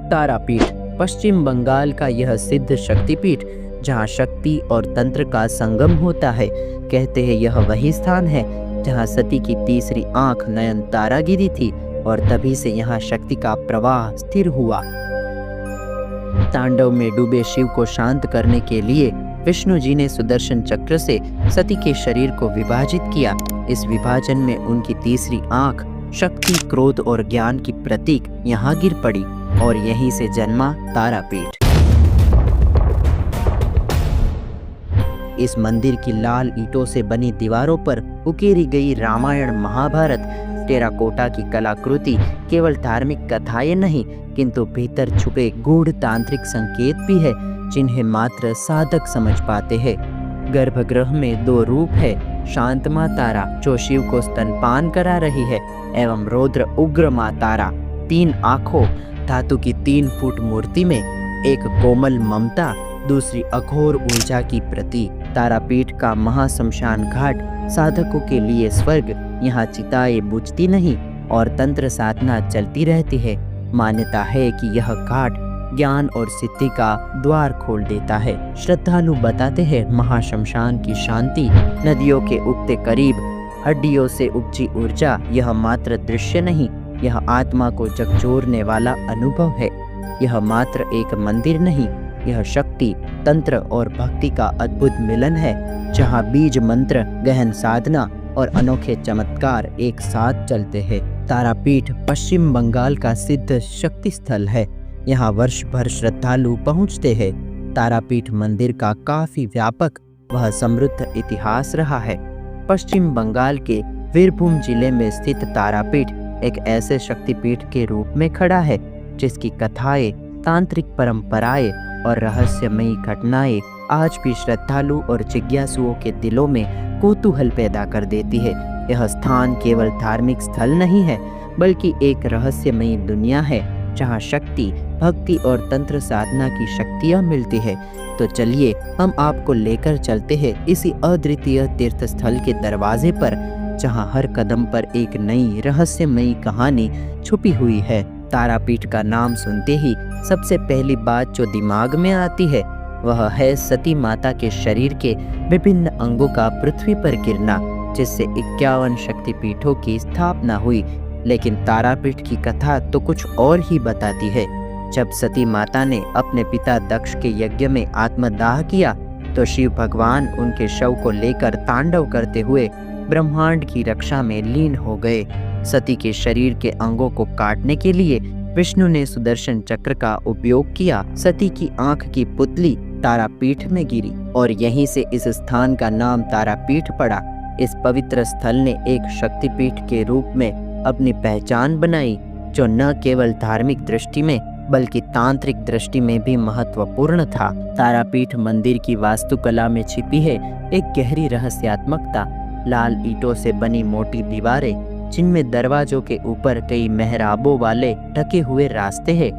तारापीठ पश्चिम बंगाल का यह सिद्ध शक्तिपीठ जहाँ शक्ति और तंत्र का संगम होता है। कहते हैं यह वही स्थान है जहाँ सती की तीसरी आंख नयनतारा गिरी थी और तभी से यहाँ शक्ति का प्रवाह स्थिर हुआ। तांडव में डूबे शिव को शांत करने के लिए विष्णु जी ने सुदर्शन चक्र से सती के शरीर को विभाजित किया। इस विभाजन में उनकी तीसरी आंख शक्ति, क्रोध और ज्ञान की प्रतीक यहाँ गिर पड़ी और यहीं से जन्मा तारापीठ। इस मंदिर की लाल ईंटों से बनी दीवारों पर उकेरी गई रामायण, महाभारत, टेराकोटा की कलाकृति केवल धार्मिक कथाएं नहीं किंतु भीतर छुपे गूढ़ तांत्रिक संकेत भी है जिन्हें मात्र साधक समझ पाते हैं। गर्भगृह में दो रूप है, शांत माँ तारा जो शिव को स्तनपान करा रही है एवं रौद्र उग्र माँ तारा, 3 आंखों धातु की 3 फुट मूर्ति में, एक कोमल ममता, दूसरी अघोर ऊर्जा की प्रतीक। तारापीठ का महाशमशान घाट साधकों के लिए स्वर्ग। यहाँ चिताएं बुझती नहीं और तंत्र साधना चलती रहती है। मान्यता है कि यह घाट ज्ञान और सिद्धि का द्वार खोल देता है। श्रद्धालु बताते हैं महाशमशान की शांति, नदियों के उगते करीब, हड्डियों से उपजी ऊर्जा, यह मात्र दृश्य नहीं, यह आत्मा को झकझोरने वाला अनुभव है। यह मात्र एक मंदिर नहीं, यह शक्ति, तंत्र और भक्ति का अद्भुत मिलन है जहाँ बीज मंत्र, गहन साधना और अनोखे चमत्कार एक साथ चलते हैं। तारापीठ पश्चिम बंगाल का सिद्ध शक्ति स्थल है। यहाँ वर्ष भर श्रद्धालु पहुँचते हैं। तारापीठ मंदिर का काफी व्यापक वह समृद्ध इतिहास रहा है। पश्चिम बंगाल के वीरभूम जिले में स्थित तारापीठ एक ऐसे शक्तिपीठ के रूप में खड़ा है जिसकी कथाएं, तांत्रिक परंपराएं और रहस्यमयी घटनाएं आज भी श्रद्धालु और जिज्ञासुओं के दिलों में कौतूहल पैदा कर देती है। यह स्थान केवल धार्मिक स्थल नहीं है बल्कि एक रहस्यमयी दुनिया है जहाँ शक्ति, भक्ति और तंत्र साधना की शक्तियाँ मिलती है। तो चलिए हम आपको लेकर चलते हैं इसी अद्वितीय तीर्थ स्थल के दरवाजे पर जहाँ हर कदम पर एक नई रहस्यमयी कहानी छुपी हुई है। तारापीठ का नाम सुनते ही सबसे पहली बात जो दिमाग में आती है वह है सती माता के शरीर के विभिन्न अंगों का पृथ्वी पर गिरना, जिससे 51 शक्तिपीठों की स्थापना हुई। लेकिन तारापीठ की कथा तो कुछ और ही बताती है। जब सती माता ने अपने पिता दक्ष के यज्ञ में आत्मदाह किया तो शिव भगवान उनके शव को लेकर तांडव करते हुए ब्रह्मांड की रक्षा में लीन हो गए। सती के शरीर के अंगों को काटने के लिए विष्णु ने सुदर्शन चक्र का उपयोग किया। सती की आंख की पुतली तारापीठ में गिरी और यहीं से इस स्थान का नाम तारापीठ पड़ा। इस पवित्र स्थल ने एक शक्तिपीठ के रूप में अपनी पहचान बनाई जो न केवल धार्मिक दृष्टि में बल्कि तांत्रिक दृष्टि में भी महत्वपूर्ण था। तारापीठ मंदिर की वास्तुकला में छिपी है एक गहरी रहस्यात्मकता। लाल ईंटों से बनी मोटी दीवारें जिनमें दरवाजों के ऊपर कई मेहराबों वाले ढके हुए रास्ते हैं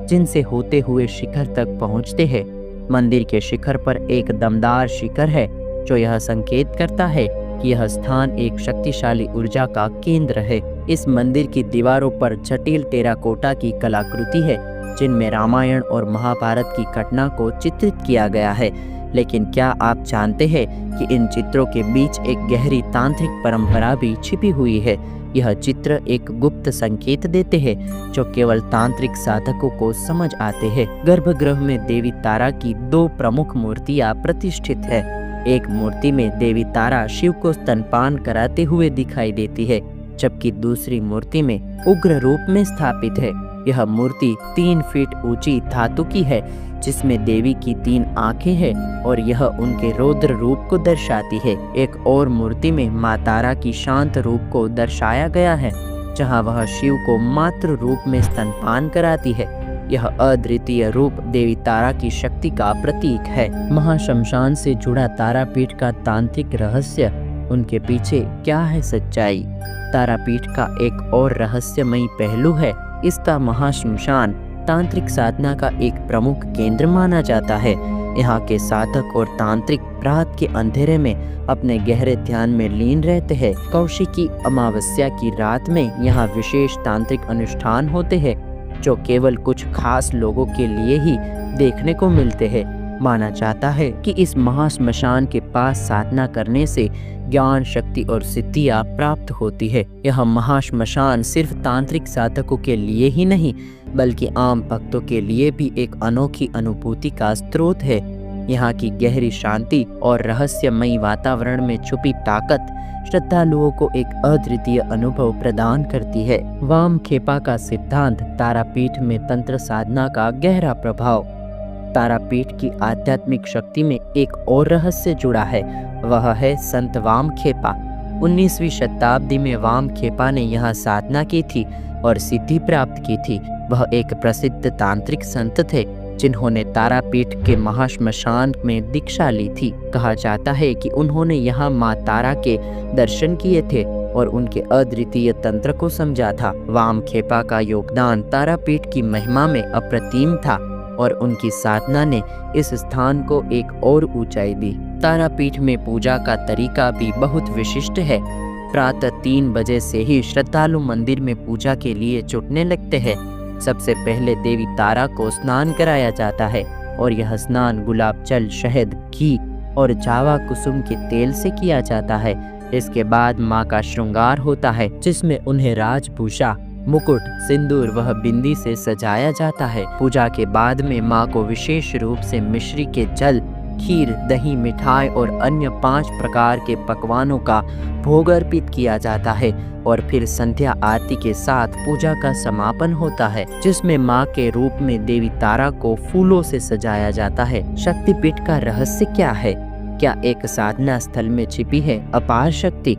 जिनसे होते हुए शिखर तक पहुंचते हैं। मंदिर के शिखर पर एक दमदार शिखर है जो यह संकेत करता है कि यह स्थान एक शक्तिशाली ऊर्जा का केंद्र है। इस मंदिर की दीवारों पर जटिल टेराकोटा की कलाकृति है जिनमें रामायण और महाभारत की घटना को चित्रित किया गया है। लेकिन क्या आप जानते हैं कि इन चित्रों के बीच एक गहरी तांत्रिक परंपरा भी छिपी हुई है। यह चित्र एक गुप्त संकेत देते हैं जो केवल तांत्रिक साधकों को समझ आते हैं। गर्भगृह में देवी तारा की 2 प्रमुख मूर्तियां प्रतिष्ठित है। एक मूर्ति में देवी तारा शिव को स्तनपान कराते हुए दिखाई देती है जबकि दूसरी मूर्ति में उग्र रूप में स्थापित है। यह मूर्ति 3 फीट ऊंची धातु की है जिसमें देवी की 3 आंखें हैं और यह उनके रौद्र रूप को दर्शाती है। एक और मूर्ति में माँ तारा की शांत रूप को दर्शाया गया है जहाँ वह शिव को मातृ रूप में स्तनपान कराती है। यह अद्वितीय रूप देवी तारा की शक्ति का प्रतीक है। महाशमशान से जुड़ा तारापीठ का तांत्रिक रहस्य, उनके पीछे क्या है सच्चाई? तारापीठ का एक और रहस्यमयी पहलू है इसका महाशमशान तांत्रिक साधना का एक प्रमुख केंद्र माना जाता है। यहाँ के साधक और तांत्रिक रात के अंधेरे में अपने गहरे ध्यान में लीन रहते हैं। कौशिकी अमावस्या की रात में यहाँ विशेष तांत्रिक अनुष्ठान होते हैं। जो केवल कुछ खास लोगों के लिए ही देखने को मिलते हैं। माना जाता है कि इस महाश्मशान के पास साधना करने से ज्ञान, शक्ति और सिद्धियां प्राप्त होती है। यह महाश्मशान सिर्फ तांत्रिक साधकों के लिए ही नहीं बल्कि आम भक्तों के लिए भी एक अनोखी अनुभूति का स्रोत है। यहाँ की गहरी शांति और रहस्यमयी वातावरण में छुपी ताकत श्रद्धालुओं को एक अद्वितीय अनुभव प्रदान करती है। वामखेपा का सिद्धांत तारापीठ में तंत्र साधना का गहरा प्रभाव। तारापीठ की आध्यात्मिक शक्ति में एक और रहस्य जुड़ा है, वह है संत वामखेपा। 19वीं शताब्दी में वामखेपा ने यहाँ साधना की थी और सिद्धि प्राप्त की थी। वह एक प्रसिद्ध तांत्रिक संत थे जिन्होंने तारापीठ के महाश्मशान में दीक्षा ली थी। कहा जाता है कि उन्होंने यहाँ माँ तारा के दर्शन किए थे और उनके अद्वितीय तंत्र को समझा था। वामखेपा का योगदान तारापीठ की महिमा में अप्रतिम था और उनकी साधना ने इस स्थान को एक और ऊंचाई दी। तारापीठ में पूजा का तरीका भी बहुत विशिष्ट है। प्रातः 3 बजे से ही श्रद्धालु मंदिर में पूजा के लिए जुटने लगते हैं। सबसे पहले देवी तारा को स्नान कराया जाता है और यह स्नान गुलाब जल, शहद, घी और जावा कुसुम के तेल से किया जाता है। इसके बाद माँ का श्रृंगार होता है जिसमें उन्हें राजभूषा, मुकुट, सिंदूर वह बिंदी से सजाया जाता है। पूजा के बाद में माँ को विशेष रूप से मिश्री के जल, खीर, दही, मिठाई और अन्य 5 प्रकार के पकवानों का भोग अर्पित किया जाता है और फिर संध्या आरती के साथ पूजा का समापन होता है जिसमें माँ के रूप में देवी तारा को फूलों से सजाया जाता है। शक्तिपीठ का रहस्य क्या है? क्या एक साधना स्थल में छिपी है अपार शक्ति?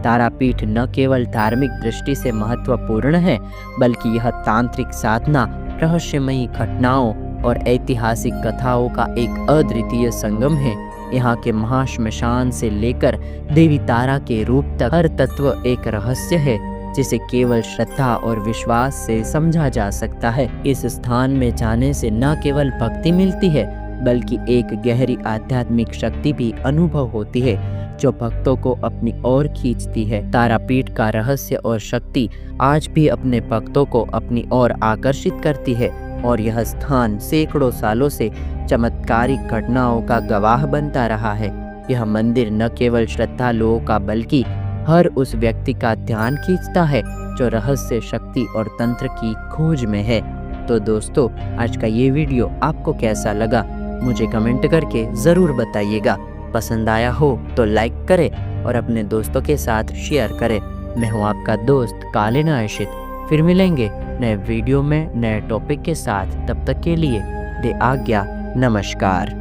तारापीठ न केवल धार्मिक दृष्टि से महत्वपूर्ण है बल्कि यह तांत्रिक साधना, रहस्यमयी घटनाओं और ऐतिहासिक कथाओं का एक अद्वितीय संगम है। यहाँ के महाश्मशान से लेकर देवी तारा के रूप तक हर तत्व एक रहस्य है जिसे केवल श्रद्धा और विश्वास से समझा जा सकता है। इस स्थान में जाने से न केवल भक्ति मिलती है बल्कि एक गहरी आध्यात्मिक शक्ति भी अनुभव होती है जो भक्तों को अपनी ओर खींचती है। तारापीठ का रहस्य और शक्ति आज भी अपने भक्तों को अपनी ओर आकर्षित करती है और यह स्थान सैकड़ों सालों से चमत्कारिक घटनाओं का गवाह बनता रहा है। यह मंदिर न केवल श्रद्धालुओं का बल्कि हर उस व्यक्ति का ध्यान खींचता है जो रहस्य, शक्ति और तंत्र की खोज में है। तो दोस्तों, आज का ये वीडियो आपको कैसा लगा मुझे कमेंट करके ज़रूर बताइएगा। पसंद आया हो तो लाइक करें और अपने दोस्तों के साथ शेयर करें। मैं हूँ आपका दोस्त कालीन आशित। फिर मिलेंगे नए वीडियो में नए टॉपिक के साथ। तब तक के लिए दे आज्ञा। नमस्कार।